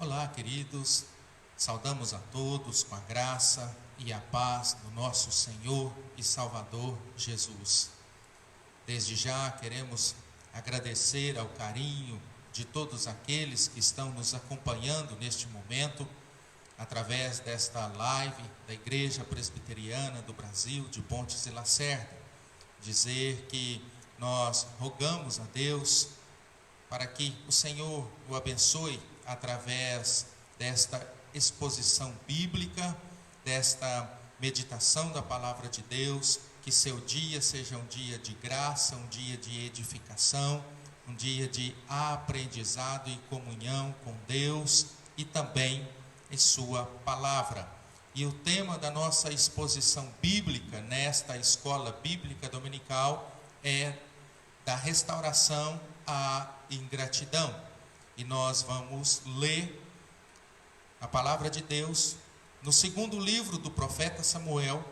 Olá, queridos, saudamos a todos com a graça e a paz do nosso Senhor e Salvador Jesus. Desde já queremos agradecer ao carinho de todos aqueles que estão nos acompanhando neste momento, através desta live da Igreja Presbiteriana do Brasil, de Pontes e Lacerda. Dizer que nós rogamos a Deus para que o Senhor o abençoe através desta exposição bíblica, desta meditação da palavra de Deus, que seu dia seja um dia de graça, um dia de edificação, um dia de aprendizado e comunhão com Deus e também em sua palavra. E o tema da nossa exposição bíblica nesta escola bíblica dominical é da restauração à ingratidão. E nós vamos ler a palavra de Deus no segundo livro do profeta Samuel,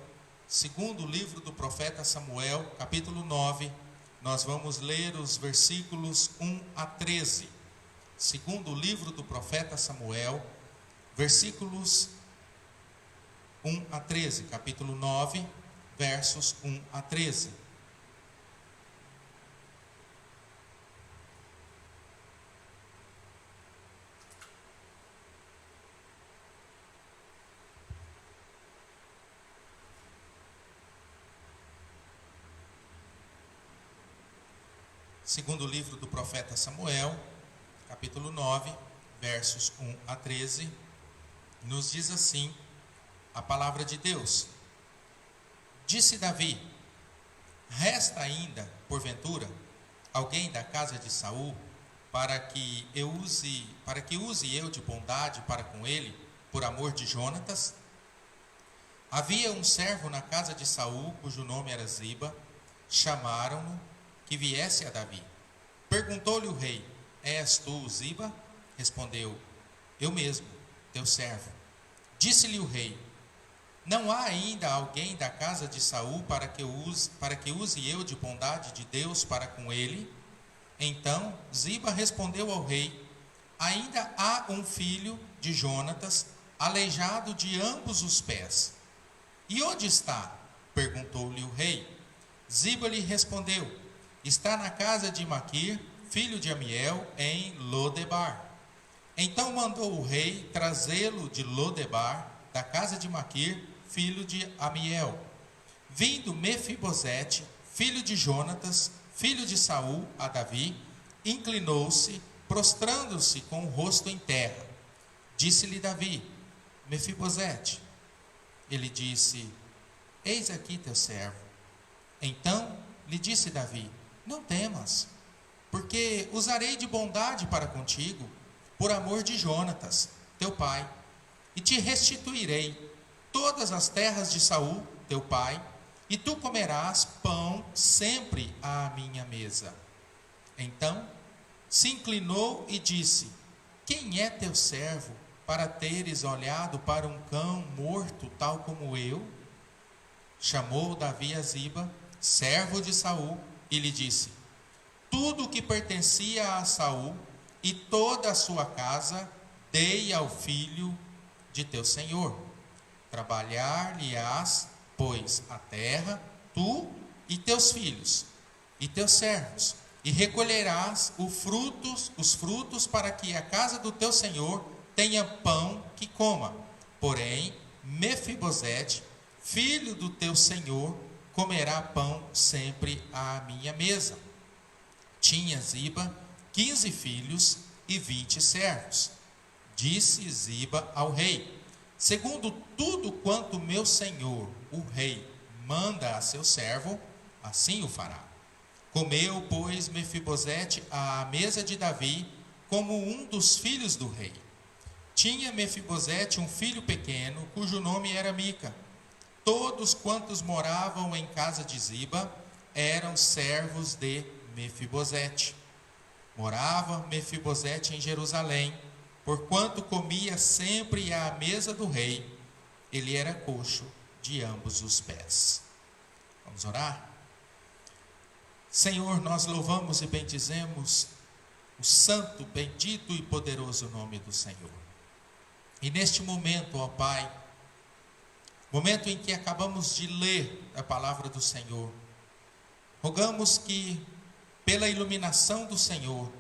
capítulo 9, nós vamos ler os versículos 1 a 13. Segundo livro do profeta Samuel, versículos 1 a 13, capítulo 9, versos 1 a 13. Segundo livro do profeta Samuel, capítulo 9, versos 1 a 13, nos diz assim a palavra de Deus. Disse Davi: resta ainda, porventura, alguém da casa de Saul, para que use eu de bondade para com ele, por amor de Jonatas? Havia um servo na casa de Saul, cujo nome era Ziba. Chamaram-no que viesse a Davi. Perguntou-lhe o rei: és tu Ziba? Respondeu: eu mesmo, teu servo. Disse-lhe o rei: não há ainda alguém da casa de Saul para que use eu de bondade de Deus para com ele? Então Ziba respondeu ao rei: ainda há um filho de Jonatas, aleijado de ambos os pés. E onde está? Perguntou-lhe o rei. Ziba lhe respondeu: está na casa de Maquir, filho de Amiel, em Lodebar. Então mandou o rei trazê-lo de Lodebar, da casa de Maquir, filho de Amiel. Vindo Mefibosete, filho de Jonatas, filho de Saul, a Davi, inclinou-se, prostrando-se com o rosto em terra. Disse-lhe Davi: Mefibosete. Ele disse: eis aqui teu servo. Então lhe disse Davi: não temas, porque usarei de bondade para contigo, por amor de Jonatas, teu pai, e te restituirei todas as terras de Saul, teu pai, e tu comerás pão sempre à minha mesa. Então se inclinou e disse: quem é teu servo, para teres olhado para um cão morto, tal como eu? Chamou Davi a Ziba, servo de Saul, e lhe disse: tudo o que pertencia a Saul e toda a sua casa dei ao filho de teu senhor. Trabalhar-lhe-ás, pois, a terra, tu e teus filhos e teus servos, e recolherás os frutos para que a casa do teu senhor tenha pão que coma. Porém, Mefibosete, filho do teu senhor, comerá pão sempre à minha mesa. Tinha Ziba 15 filhos e 20 servos. Disse Ziba ao rei: segundo tudo quanto meu senhor, o rei, manda a seu servo, assim o fará. Comeu, pois, Mefibosete à mesa de Davi, como um dos filhos do rei. Tinha Mefibosete um filho pequeno, cujo nome era Mica. Todos quantos moravam em casa de Ziba eram servos de Mefibosete. Morava Mefibosete em Jerusalém, porquanto comia sempre à mesa do rei. Ele era coxo de ambos os pés. Vamos orar? Senhor, nós louvamos e bendizemos o santo, bendito e poderoso nome do Senhor. E neste momento, ó Pai, momento em que acabamos de ler a palavra do Senhor, rogamos que, pela iluminação do Senhor,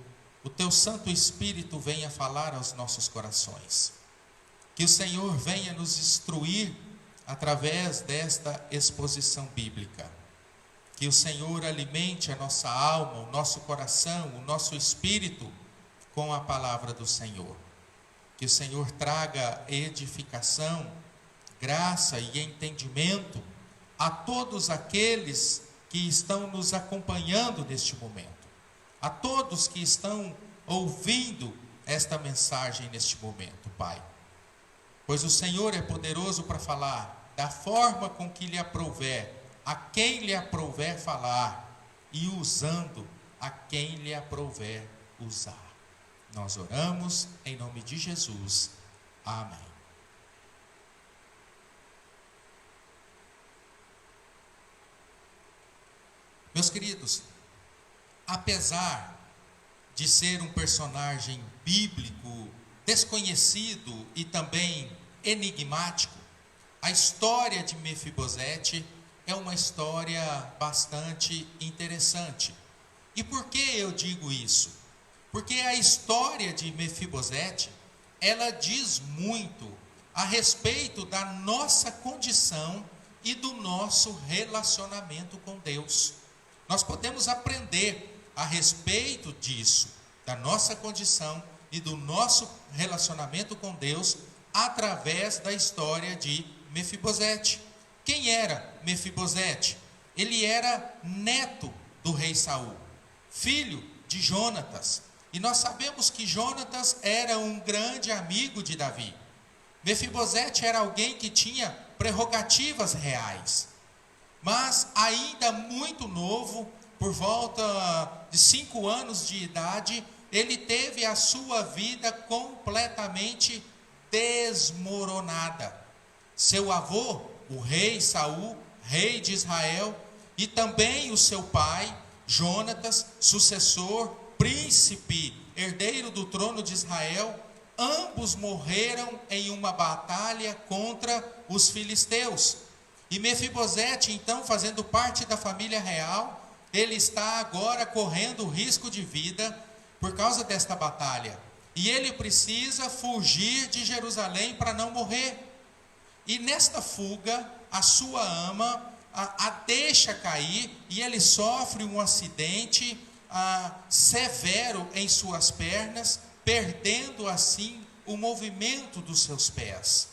o Teu Santo Espírito venha falar aos nossos corações. Que o Senhor venha nos instruir através desta exposição bíblica. Que o Senhor alimente a nossa alma, o nosso coração, o nosso espírito com a palavra do Senhor. Que o Senhor traga edificação, graça e entendimento a todos aqueles que estão nos acompanhando neste momento. A todos que estão ouvindo esta mensagem neste momento, Pai. Pois o Senhor é poderoso para falar da forma com que lhe aprouver, a quem lhe aprouver falar, e usando a quem lhe aprouver usar. Nós oramos em nome de Jesus. Amém. Meus queridos, apesar de ser um personagem bíblico desconhecido e também enigmático, a história de Mefibosete é uma história bastante interessante. E por que eu digo isso? Porque a história de Mefibosete, ela diz muito a respeito da nossa condição e do nosso relacionamento com Deus. Nós podemos aprender a respeito disso, da nossa condição e do nosso relacionamento com Deus, através da história de Mefibosete. Quem era Mefibosete? Ele era neto do rei Saul, filho de Jonatas. E nós sabemos que Jonatas era um grande amigo de Davi. Mefibosete era alguém que tinha prerrogativas reais. Mas ainda muito novo, por volta de 5 anos de idade, ele teve a sua vida completamente desmoronada. Seu avô, o rei Saul, rei de Israel, e também o seu pai, Jonatas, sucessor, príncipe, herdeiro do trono de Israel, ambos morreram em uma batalha contra os filisteus. E Mefibosete, então, fazendo parte da família real, ele está agora correndo risco de vida por causa desta batalha. E ele precisa fugir de Jerusalém para não morrer. E nesta fuga, a sua ama a deixa cair e ele sofre um acidente severo em suas pernas, perdendo assim o movimento dos seus pés.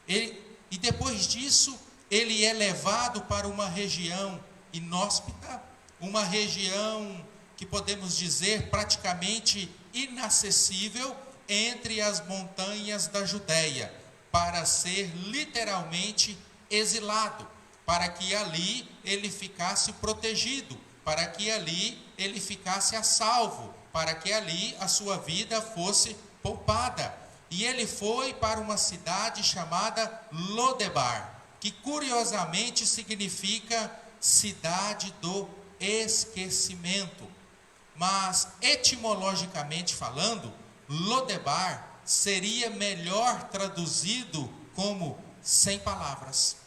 E depois disso, ele é levado para uma região inóspita, uma região que podemos dizer praticamente inacessível entre as montanhas da Judéia, para ser literalmente exilado, para que ali ele ficasse protegido, para que ali ele ficasse a salvo, para que ali a sua vida fosse poupada. E ele foi para uma cidade chamada Lodebar, que curiosamente significa cidade do esquecimento. Mas etimologicamente falando, Lodebar seria melhor traduzido como sem palavras.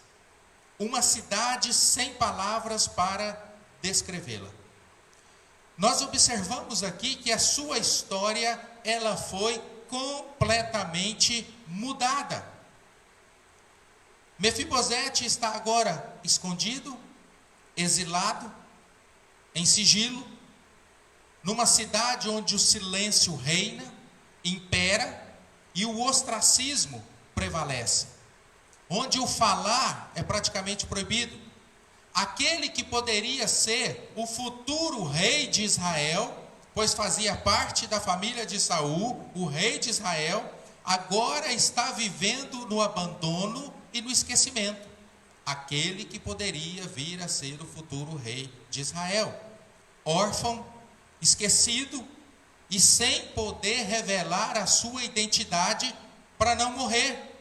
Uma cidade sem palavras para descrevê-la. Nós observamos aqui que a sua história, ela foi completamente mudada. Mefibosete está agora escondido, exilado, em sigilo, numa cidade onde o silêncio reina, impera e o ostracismo prevalece, onde o falar é praticamente proibido. Aquele que poderia ser o futuro rei de Israel, pois fazia parte da família de Saul, o rei de Israel, agora está vivendo no abandono e no esquecimento. Aquele que poderia vir a ser o futuro rei de Israel, órfão, esquecido e sem poder revelar a sua identidade para não morrer.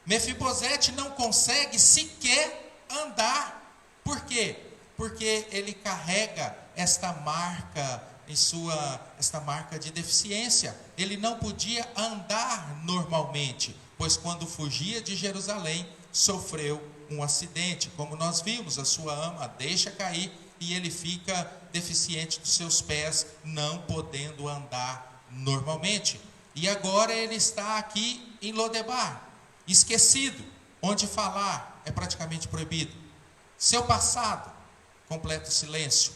Mefibosete não consegue sequer andar. Por quê? Porque ele carrega esta marca esta marca de deficiência. Ele não podia andar normalmente, pois quando fugia de Jerusalém, sofreu um acidente. Como nós vimos, a sua ama deixa cair e ele fica deficiente dos seus pés, não podendo andar normalmente. E agora ele está aqui em Lodebar, esquecido, onde falar é praticamente proibido. Seu passado, completo silêncio.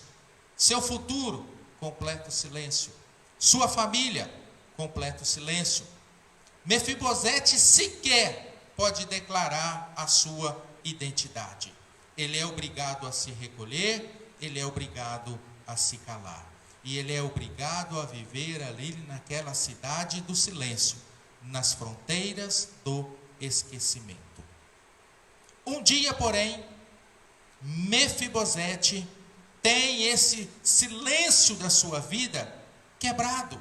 Seu futuro, completo silêncio. Sua família, completo silêncio. Mefibosete sequer pode declarar a sua identidade. Ele é obrigado a se recolher, ele é obrigado a se calar. E ele é obrigado a viver ali naquela cidade do silêncio, nas fronteiras do esquecimento. Um dia, porém, Mefibosete tem esse silêncio da sua vida quebrado.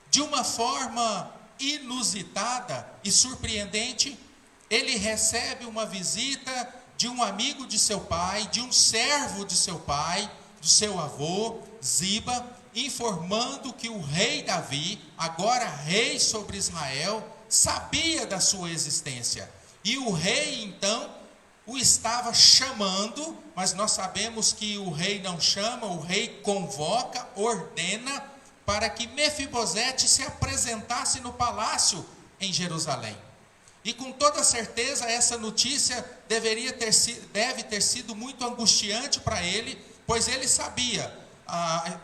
De uma forma inusitada e surpreendente, ele recebe uma visita de um amigo de seu pai, de um servo de seu pai, do seu avô, Ziba, informando que o rei Davi, agora rei sobre Israel, sabia da sua existência. E o rei, então, o estava chamando, mas nós sabemos que o rei não chama, o rei convoca, ordena, para que Mefibosete se apresentasse no palácio em Jerusalém. E com toda certeza essa notícia deve ter sido muito angustiante para ele, pois ele sabia,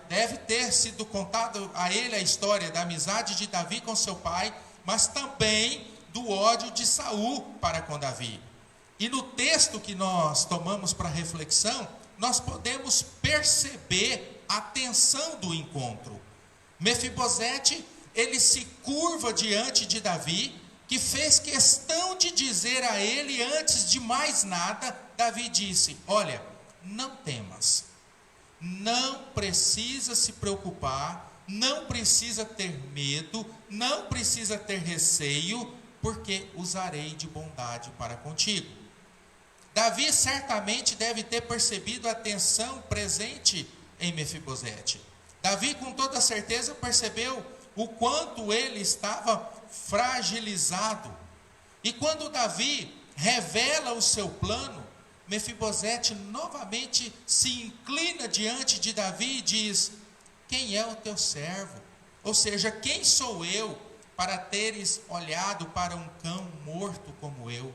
deve ter sido contado a ele a história da amizade de Davi com seu pai, mas também do ódio de Saul para com Davi. E no texto que nós tomamos para reflexão, nós podemos perceber a tensão do encontro. Mefibosete, ele se curva diante de Davi, que fez questão de dizer a ele, antes de mais nada, Davi disse: olha, não temas, não precisa se preocupar, não precisa ter medo, não precisa ter receio, porque usarei de bondade para contigo. Davi certamente deve ter percebido a tensão presente em Mefibosete. Davi com toda certeza percebeu o quanto ele estava fragilizado. E quando Davi revela o seu plano, Mefibosete novamente se inclina diante de Davi e diz: quem é o teu servo? Ou seja, quem sou eu para teres olhado para um cão morto como eu?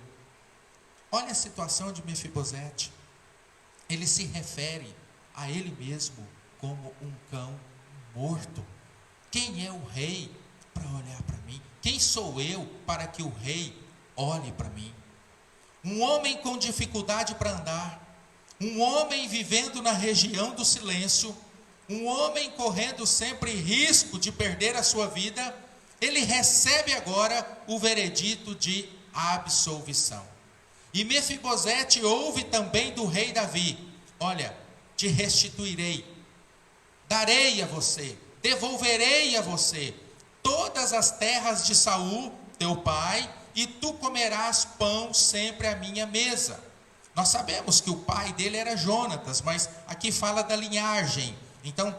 Olha a situação de Mefibosete. Ele se refere a ele mesmo como um cão morto. Quem é o rei para olhar para mim? Quem sou eu para que o rei olhe para mim? Um homem com dificuldade para andar, um homem vivendo na região do silêncio, um homem correndo sempre risco de perder a sua vida, ele recebe agora o veredito de absolvição. E Mefibosete ouve também do rei Davi: olha, te restituirei, darei a você, devolverei a você todas as terras de Saul, teu pai, e tu comerás pão sempre à minha mesa. Nós sabemos que o pai dele era Jonatas, mas aqui fala da linhagem. Então,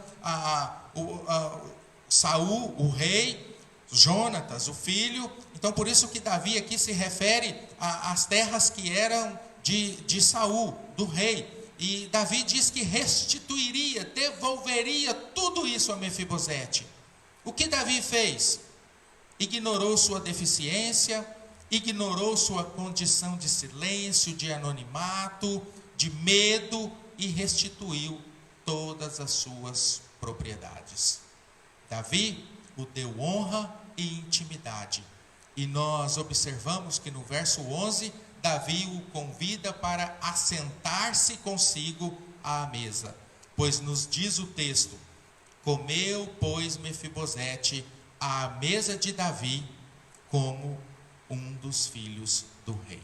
Saul, o rei, Jonatas, o filho. Então, por isso que Davi aqui se refere às terras que eram de Saul, do rei. E Davi diz que restituiria, devolveria tudo isso a Mefibosete. O que Davi fez? Ignorou sua deficiência, ignorou sua condição de silêncio, de anonimato, de medo, e restituiu todas as suas propriedades. Davi o deu honra e intimidade. E nós observamos que no verso 11, Davi o convida para assentar-se consigo à mesa. Pois nos diz o texto: comeu, pois, Mefibosete à mesa de Davi como um dos filhos do rei.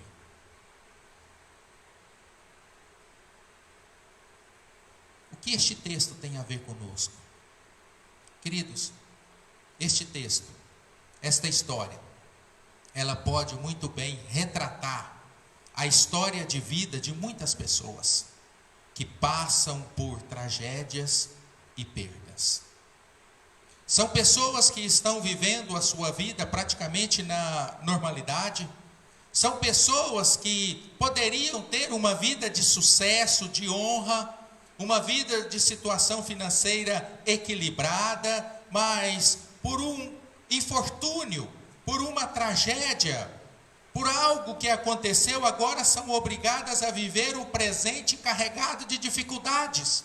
O que este texto tem a ver conosco? Queridos, este texto, esta história, ela pode muito bem retratar a história de vida de muitas pessoas que passam por tragédias e perdas. São pessoas que estão vivendo a sua vida praticamente na normalidade. São pessoas que poderiam ter uma vida de sucesso, de honra, uma vida de situação financeira equilibrada, mas por um infortúnio, por uma tragédia, por algo que aconteceu, agora são obrigadas a viver o presente carregado de dificuldades.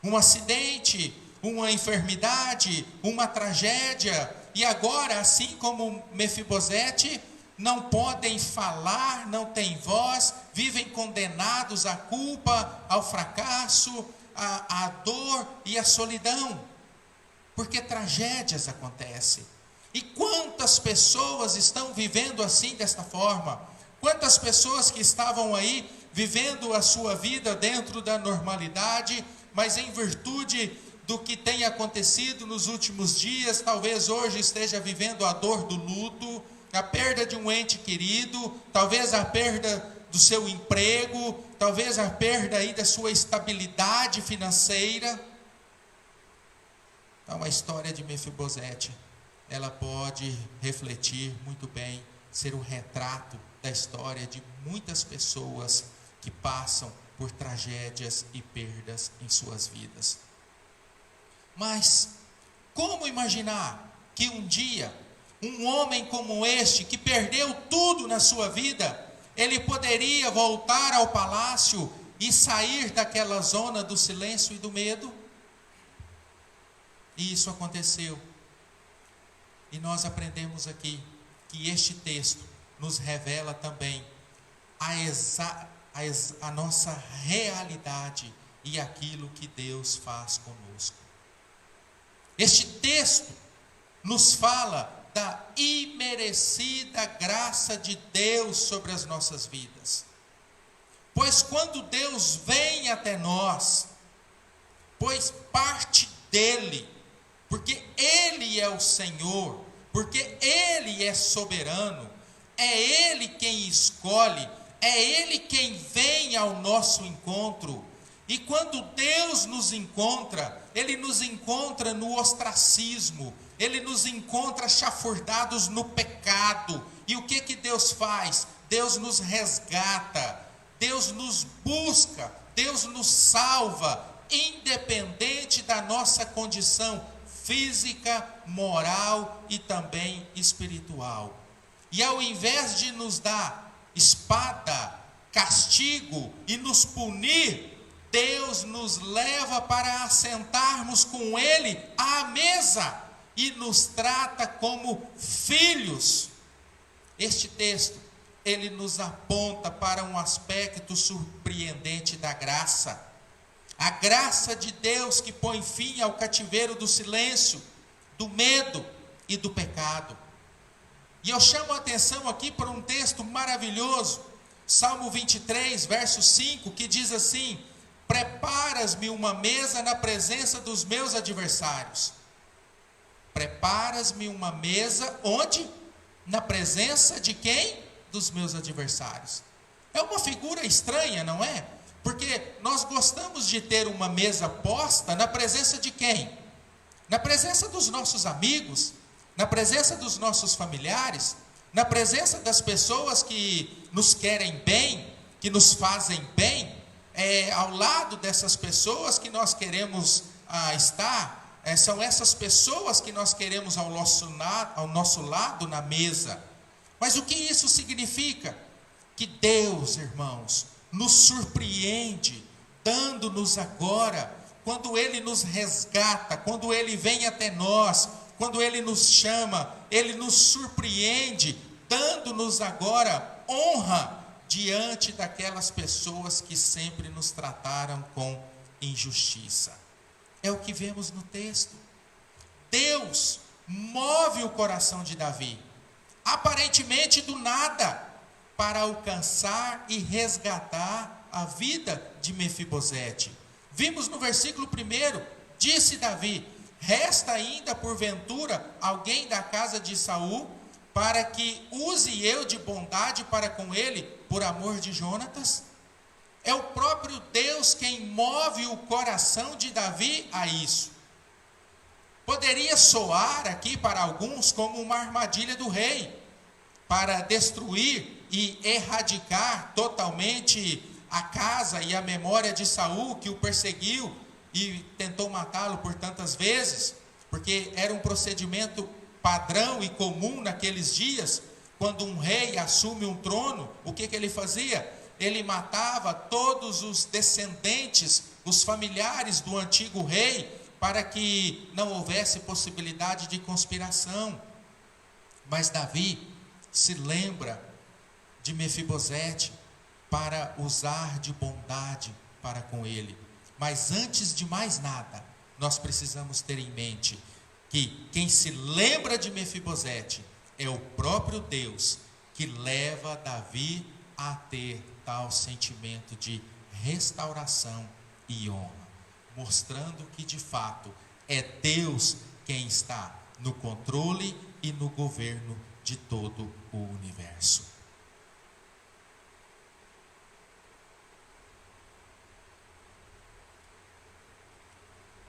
Um acidente, uma enfermidade, uma tragédia, e agora, assim como Mefibosete, não podem falar, não têm voz, vivem condenados à culpa, ao fracasso, à dor e à solidão, porque tragédias acontecem. E quantas pessoas estão vivendo assim, desta forma? Quantas pessoas que estavam aí vivendo a sua vida dentro da normalidade, mas em virtude do que tem acontecido nos últimos dias, talvez hoje esteja vivendo a dor do luto, a perda de um ente querido, talvez a perda do seu emprego, talvez a perda aí da sua estabilidade financeira. Então a história de Mefibosete, ela pode refletir muito bem, ser um retrato da história de muitas pessoas que passam por tragédias e perdas em suas vidas. Mas como imaginar que um dia um homem como este, que perdeu tudo na sua vida, ele poderia voltar ao palácio e sair daquela zona do silêncio e do medo? E isso aconteceu. E nós aprendemos aqui que este texto nos revela também a nossa realidade e aquilo que Deus faz conosco. Este texto nos fala da imerecida graça de Deus sobre as nossas vidas. Pois quando Deus vem até nós, pois parte dele, porque Ele é o Senhor, porque Ele é soberano, é Ele quem escolhe, é Ele quem vem ao nosso encontro. E quando Deus nos encontra, Ele nos encontra no ostracismo, Ele nos encontra chafurdados no pecado. E o que Deus faz? Deus nos resgata, Deus nos busca, Deus nos salva, independente da nossa condição física, moral e também espiritual. E ao invés de nos dar espada, castigo e nos punir, Deus nos leva para assentarmos com Ele à mesa e nos trata como filhos. Este texto, ele nos aponta para um aspecto surpreendente da graça. A graça de Deus que põe fim ao cativeiro do silêncio, do medo e do pecado. E eu chamo a atenção aqui para um texto maravilhoso, Salmo 23, verso 5, que diz assim: preparas-me uma mesa na presença dos meus adversários. Preparas-me uma mesa onde? Na presença de quem? Dos meus adversários. É uma figura estranha, não é? Porque nós gostamos de ter uma mesa posta na presença de quem? Na presença dos nossos amigos, na presença dos nossos familiares, na presença das pessoas que nos querem bem, que nos fazem bem. Ao lado dessas pessoas que nós queremos estar, são essas pessoas que nós queremos ao nosso lado na mesa. Mas o que isso significa? Que Deus, irmãos, nos surpreende, dando-nos agora, quando Ele nos resgata, quando Ele vem até nós, quando Ele nos chama, Ele nos surpreende, dando-nos agora honra diante daquelas pessoas que sempre nos trataram com injustiça. É o que vemos no texto. Deus move o coração de Davi, aparentemente do nada, para alcançar e resgatar a vida de Mefibosete. Vimos no versículo 1, disse Davi: resta ainda porventura alguém da casa de Saul, para que use eu de bondade para com ele, por amor de Jonatas? É o próprio Deus quem move o coração de Davi a isso. Poderia soar aqui para alguns como uma armadilha do rei, para destruir e erradicar totalmente a casa e a memória de Saul, que o perseguiu e tentou matá-lo por tantas vezes, porque era um procedimento padrão e comum naqueles dias. Quando um rei assume um trono, o que ele fazia? Ele matava todos os descendentes, os familiares do antigo rei, para que não houvesse possibilidade de conspiração. Mas Davi se lembra de Mefibosete para usar de bondade para com ele. Mas antes de mais nada, nós precisamos ter em mente que quem se lembra de Mefibosete é o próprio Deus que leva Davi a ter tal sentimento de restauração e honra, mostrando que de fato é Deus quem está no controle e no governo de todo o universo.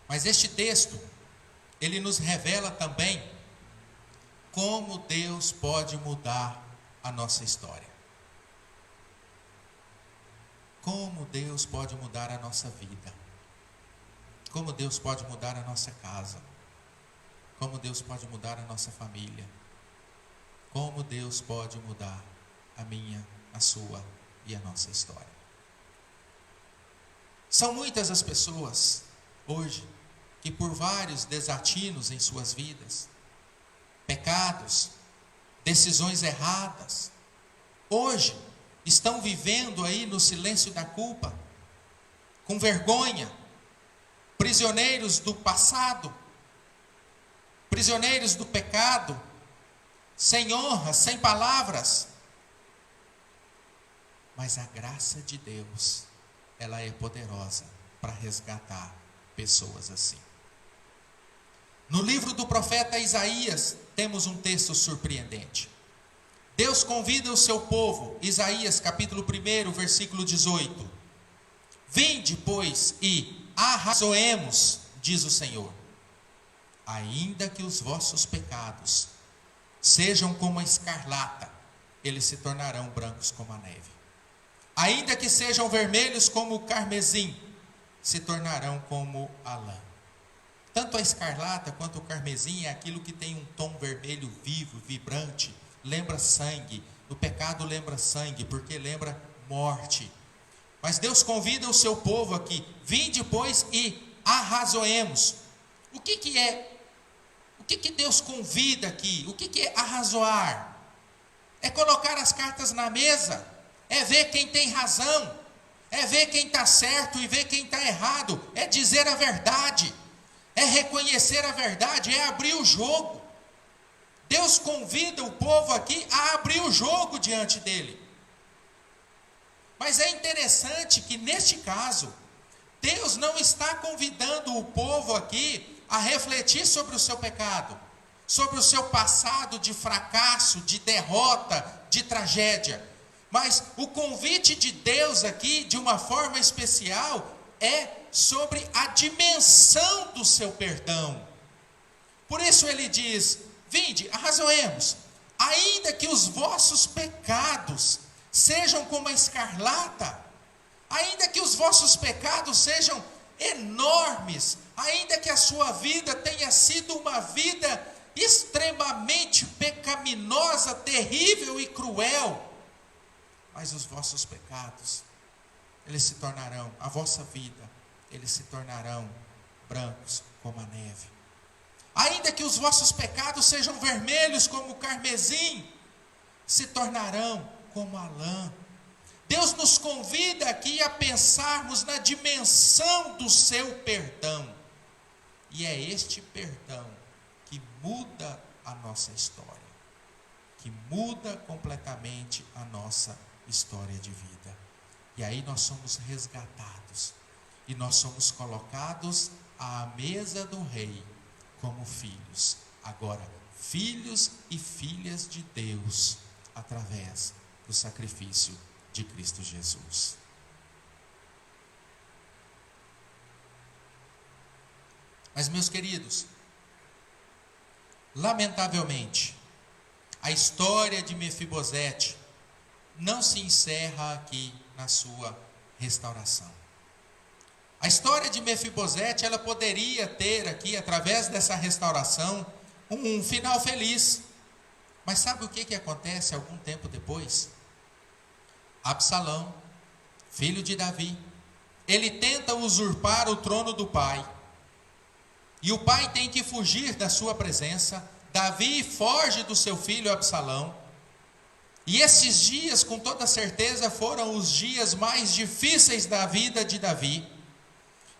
Mas este texto, ele nos revela também como Deus pode mudar a nossa história. Como Deus pode mudar a nossa vida. Como Deus pode mudar a nossa casa. Como Deus pode mudar a nossa família. Como Deus pode mudar a minha, a sua e a nossa história. São muitas as pessoas hoje que por vários desatinos em suas vidas, pecados, decisões erradas, hoje estão vivendo aí no silêncio da culpa, com vergonha, prisioneiros do passado, prisioneiros do pecado, sem honra, sem palavras. Mas a graça de Deus, ela é poderosa para resgatar pessoas assim. No livro do profeta Isaías, temos um texto surpreendente. Deus convida o seu povo, Isaías capítulo 1, versículo 18. Vinde, pois, e arrazoemos, diz o Senhor. Ainda que os vossos pecados sejam como a escarlata, eles se tornarão brancos como a neve. Ainda que sejam vermelhos como o carmesim, se tornarão como a lã. Tanto a escarlata quanto o carmesim é aquilo que tem um tom vermelho vivo, vibrante, lembra sangue. O pecado lembra sangue, porque lembra morte. Mas Deus convida o seu povo aqui, vinde, pois, e arrazoemos. O que Deus convida aqui? O que é arrazoar? É colocar as cartas na mesa, é ver quem tem razão, é ver quem está certo e ver quem está errado, é dizer a verdade, é reconhecer a verdade, é abrir o jogo. Deus convida o povo aqui a abrir o jogo diante dele. Mas é interessante que neste caso, Deus não está convidando o povo aqui a refletir sobre o seu pecado, sobre o seu passado de fracasso, de derrota, de tragédia. Mas o convite de Deus aqui, de uma forma especial, é sobre a dimensão do seu perdão. Por isso ele diz, vinde, arrazoemos, ainda que os vossos pecados sejam como a escarlata, ainda que os vossos pecados sejam enormes, ainda que a sua vida tenha sido uma vida extremamente pecaminosa, terrível e cruel, mas os vossos pecados, eles se tornarão, a vossa vida, eles se tornarão brancos como a neve. Ainda que os vossos pecados sejam vermelhos como o carmesim, se tornarão como a lã. Deus nos convida aqui a pensarmos na dimensão do seu perdão. E é este perdão que muda a nossa história, que muda completamente a nossa história de vida. E aí nós somos resgatados, e nós somos colocados à mesa do rei, como filhos, agora filhos e filhas de Deus, através do sacrifício de Cristo Jesus. Mas, meus queridos, Lamentavelmente, a história de Mefibosete não se encerra aqui na sua restauração. A história de Mefibosete, ela poderia ter aqui, através dessa restauração, um final feliz. Mas sabe o que acontece algum tempo depois? Absalão, filho de Davi, ele tenta usurpar o trono do pai. E o pai tem que fugir da sua presença. Davi foge do seu filho Absalão. E esses dias, com toda certeza, foram os dias mais difíceis da vida de Davi.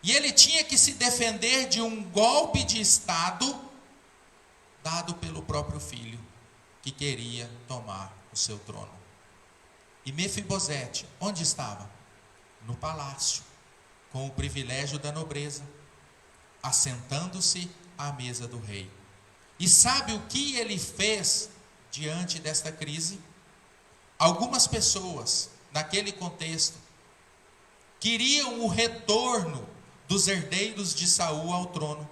E ele tinha que se defender de um golpe de estado dado pelo próprio filho, que queria tomar o seu trono. E Mefibosete, onde estava? No palácio, com o privilégio da nobreza, assentando-se à mesa do rei. E sabe o que ele fez diante desta crise? Algumas pessoas, naquele contexto, queriam o retorno dos herdeiros de Saul ao trono.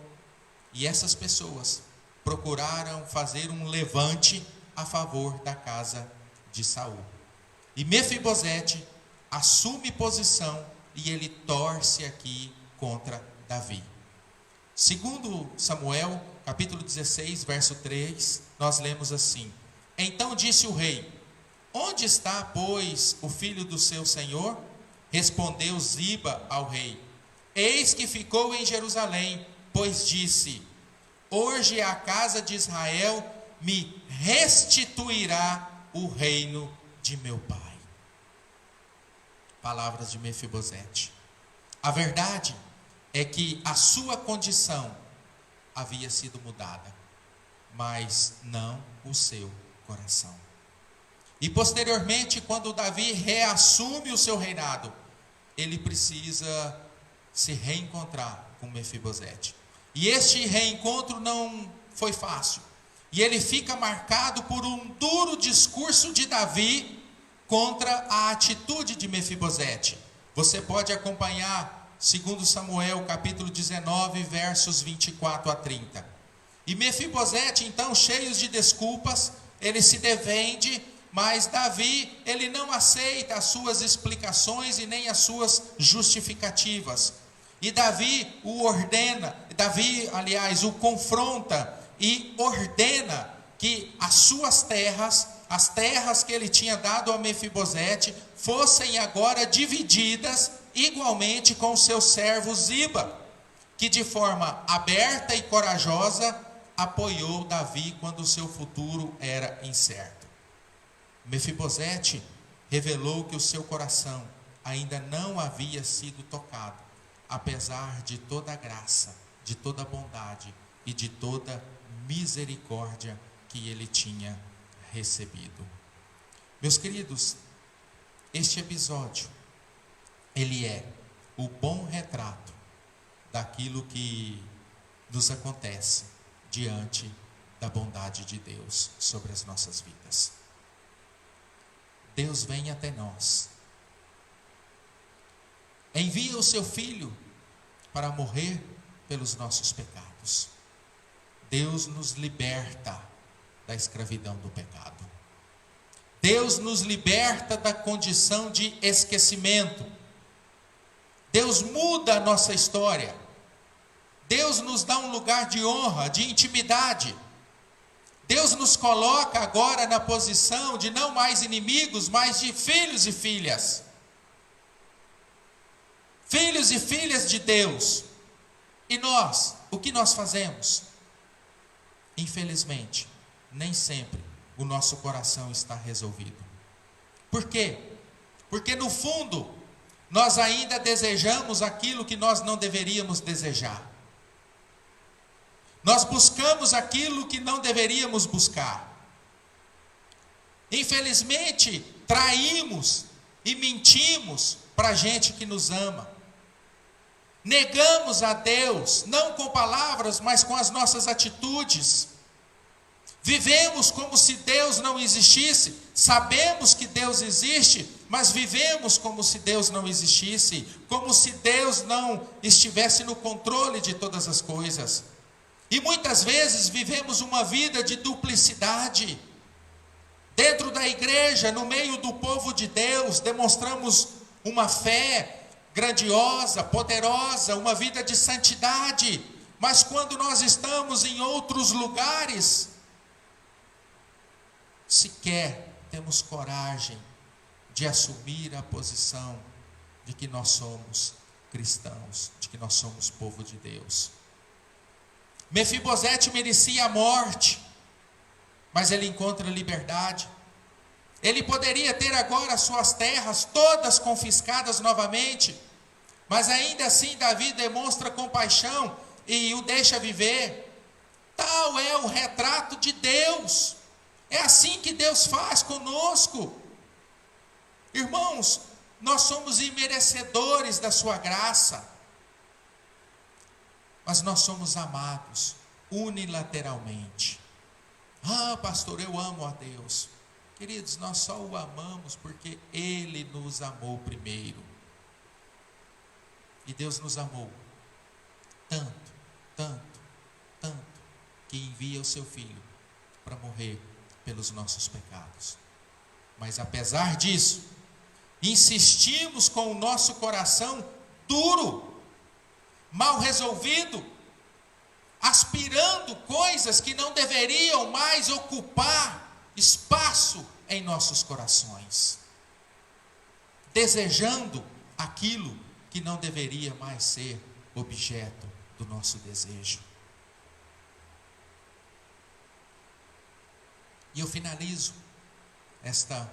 E essas pessoas procuraram fazer um levante a favor da casa de Saul. E Mefibosete assume posição e ele torce aqui contra Davi. Segundo Samuel, capítulo 16, verso 3, nós lemos assim: Então disse o rei: Onde está, pois, o filho do seu senhor? Respondeu Ziba ao rei: Eis que ficou em Jerusalém, pois disse: Hoje a casa de Israel me restituirá o reino de meu pai. Palavras de Mefibosete. A verdade é que a sua condição havia sido mudada, mas não o seu coração. E posteriormente, quando Davi reassume o seu reinado, ele precisa se reencontrar com Mefibosete. E este reencontro não foi fácil. E ele fica marcado por um duro discurso de Davi contra a atitude de Mefibosete. Você pode acompanhar 2 Samuel capítulo 19, versos 24 a 30. E Mefibosete, então, cheio de desculpas, ele se defende, mas Davi, ele não aceita as suas explicações e nem as suas justificativas. E Davi o confronta e ordena que as suas terras, as terras que ele tinha dado a Mefibosete, fossem agora divididas igualmente com o seu servo Ziba, que de forma aberta e corajosa apoiou Davi quando o seu futuro era incerto. Mefibosete revelou que o seu coração ainda não havia sido tocado, apesar de toda a graça, de toda a bondade e de toda misericórdia que ele tinha recebido. Meus queridos, este episódio, ele é o bom retrato daquilo que nos acontece diante da bondade de Deus sobre as nossas vidas. Deus vem até nós, envia o seu Filho para morrer pelos nossos pecados. Deus nos liberta da escravidão do pecado. Deus nos liberta da condição de esquecimento. Deus muda a nossa história. Deus nos dá um lugar de honra, de intimidade. Deus nos coloca agora na posição de não mais inimigos, mas de filhos e filhas. Filhos e filhas de Deus. E nós, o que nós fazemos? Infelizmente, nem sempre o nosso coração está resolvido. Por quê? Porque no fundo, nós ainda desejamos aquilo que nós não deveríamos desejar. Nós buscamos aquilo que não deveríamos buscar. Infelizmente, traímos e mentimos para a gente que nos ama. Negamos a Deus, não com palavras, mas com as nossas atitudes. Vivemos como se Deus não existisse. Sabemos que Deus existe, mas vivemos como se Deus não existisse, como se Deus não estivesse no controle de todas as coisas. E muitas vezes vivemos uma vida de duplicidade. Dentro da igreja, no meio do povo de Deus, demonstramos uma fé grandiosa, poderosa, uma vida de santidade. Mas quando nós estamos em outros lugares, sequer temos coragem de assumir a posição de que nós somos cristãos, de que nós somos povo de Deus. Mefibosete merecia a morte, mas ele encontra liberdade. Ele poderia ter agora suas terras todas confiscadas novamente, mas ainda assim Davi demonstra compaixão e o deixa viver. Tal é o retrato de Deus. É assim que Deus faz conosco. Irmãos, nós somos imerecedores da sua graça, mas nós somos amados unilateralmente. Ah, pastor, eu amo a Deus. Queridos, nós só o amamos porque Ele nos amou primeiro. E Deus nos amou tanto, tanto, tanto, que envia o seu Filho para morrer pelos nossos pecados. Mas apesar disso, insistimos com o nosso coração duro, mal resolvido, aspirando coisas que não deveriam mais ocupar espaço em nossos corações, desejando aquilo que não deveria mais ser objeto do nosso desejo. E eu finalizo esta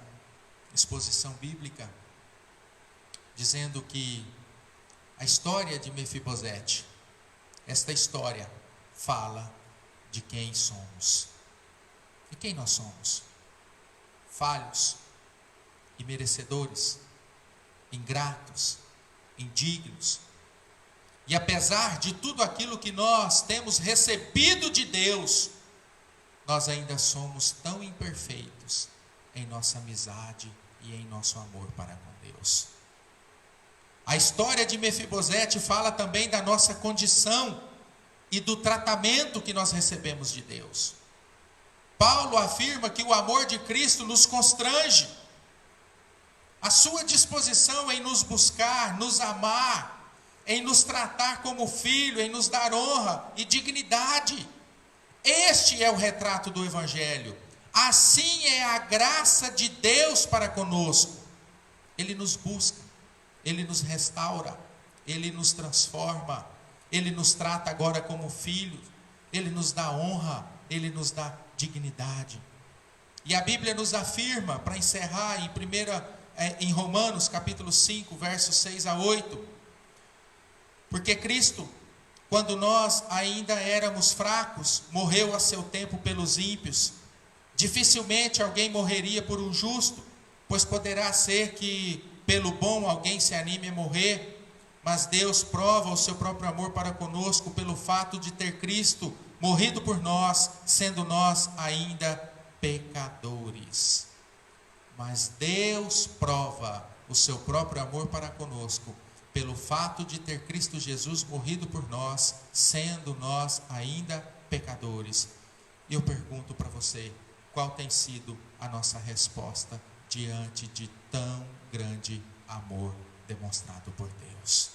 exposição bíblica dizendo que a história de Mefibosete, esta história fala de quem somos. E quem nós somos? Falhos, imerecedores, ingratos, indignos. E apesar de tudo aquilo que nós temos recebido de Deus, nós ainda somos tão imperfeitos em nossa amizade e em nosso amor para com Deus. A história de Mefibosete fala também da nossa condição e do tratamento que nós recebemos de Deus. Paulo afirma que o amor de Cristo nos constrange. A sua disposição em nos buscar, nos amar, em nos tratar como filho, em nos dar honra e dignidade. Este é o retrato do Evangelho. Assim é a graça de Deus para conosco. Ele nos busca, Ele nos restaura, Ele nos transforma, Ele nos trata agora como filhos, Ele nos dá honra, Ele nos dá dignidade. E a Bíblia nos afirma, para encerrar, em Romanos capítulo 5, versos 6 a 8, porque Cristo, quando nós ainda éramos fracos, morreu a seu tempo pelos ímpios. Dificilmente alguém morreria por um justo, pois poderá ser que pelo bom alguém se anime a morrer, mas Deus prova o seu próprio amor para conosco pelo fato de ter Cristo morrido por nós, sendo nós ainda pecadores. Mas Deus prova o seu próprio amor para conosco pelo fato de ter Cristo Jesus morrido por nós, sendo nós ainda pecadores. E eu pergunto para você, qual tem sido a nossa resposta diante de tão grande amor demonstrado por Deus?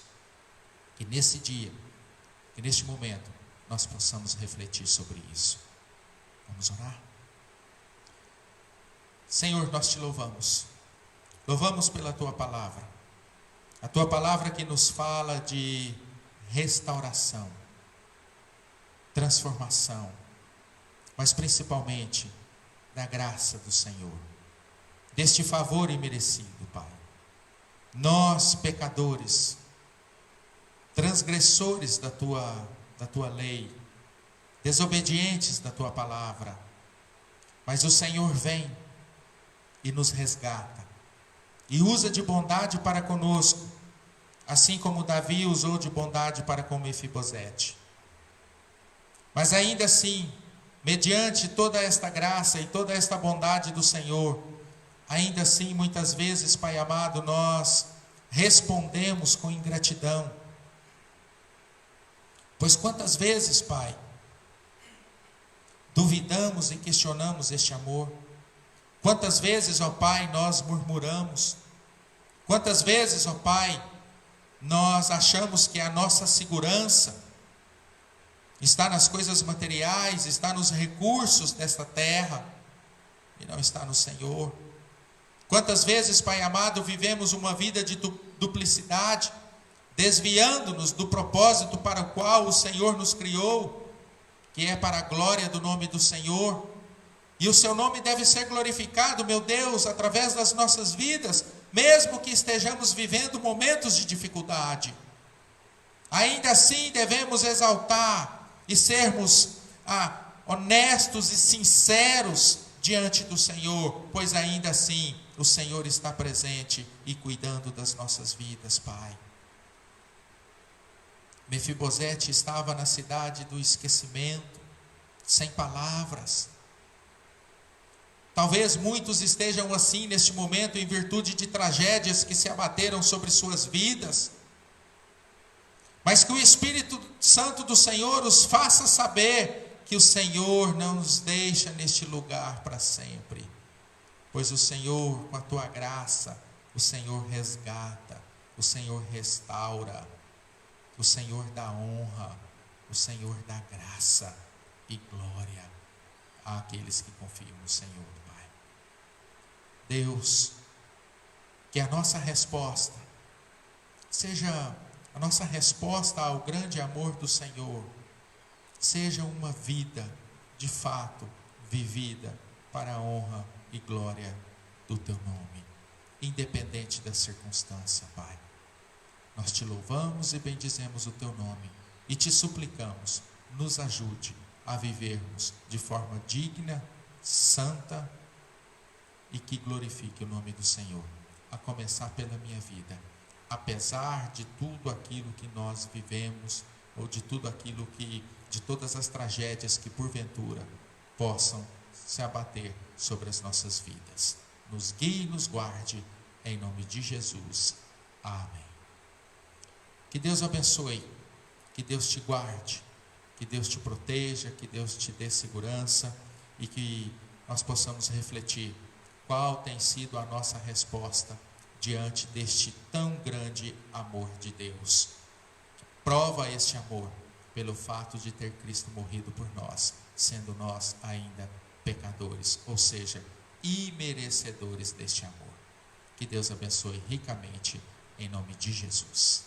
Que nesse dia, que neste momento, nós possamos refletir sobre isso. Vamos orar? Senhor, nós te louvamos. Louvamos pela tua palavra. A tua palavra que nos fala de restauração, transformação, mas principalmente da graça do Senhor, deste favor imerecido, Pai. Nós, pecadores, transgressores da tua lei, desobedientes da tua palavra, mas o Senhor vem e nos resgata, e usa de bondade para conosco, assim como Davi usou de bondade para com Mefibosete. Mas ainda assim, mediante toda esta graça e toda esta bondade do Senhor, ainda assim, muitas vezes, Pai amado, nós respondemos com ingratidão. Pois quantas vezes, Pai, duvidamos e questionamos este amor. Quantas vezes, ó Pai, nós murmuramos? Quantas vezes, ó Pai, nós achamos que a nossa segurança está nas coisas materiais, está nos recursos desta terra, e não está no Senhor. Quantas vezes, Pai amado, vivemos uma vida de duplicidade, desviando-nos do propósito para o qual o Senhor nos criou, que é para a glória do nome do Senhor. E o seu nome deve ser glorificado, meu Deus, através das nossas vidas, mesmo que estejamos vivendo momentos de dificuldade. Ainda assim devemos exaltar e sermos honestos e sinceros diante do Senhor, pois ainda assim o Senhor está presente e cuidando das nossas vidas, Pai. Mefibosete estava na cidade do esquecimento, sem palavras. Talvez muitos estejam assim neste momento em virtude de tragédias que se abateram sobre suas vidas. Mas que o Espírito Santo do Senhor os faça saber que o Senhor não nos deixa neste lugar para sempre. Pois o Senhor, com a tua graça, o Senhor resgata, o Senhor restaura, o Senhor dá honra, o Senhor dá graça e glória àqueles que confiam no Senhor, Pai. Deus, que a nossa resposta seja a nossa resposta ao grande amor do Senhor, seja uma vida de fato vivida para a honra e glória do teu nome, independente da circunstância, Pai. Nós te louvamos e bendizemos o teu nome e te suplicamos, nos ajude a vivermos de forma digna, santa e que glorifique o nome do Senhor, a começar pela minha vida. Apesar de tudo aquilo que nós vivemos, ou de tudo aquilo de todas as tragédias que porventura possam se abater sobre as nossas vidas. Nos guie e nos guarde, em nome de Jesus. Amém. Que Deus abençoe, que Deus te guarde, que Deus te proteja, que Deus te dê segurança e que nós possamos refletir qual tem sido a nossa resposta diante deste tão grande amor de Deus. Prova este amor pelo fato de ter Cristo morrido por nós, sendo nós ainda pecadores, ou seja, imerecedores deste amor. Que Deus abençoe ricamente, em nome de Jesus.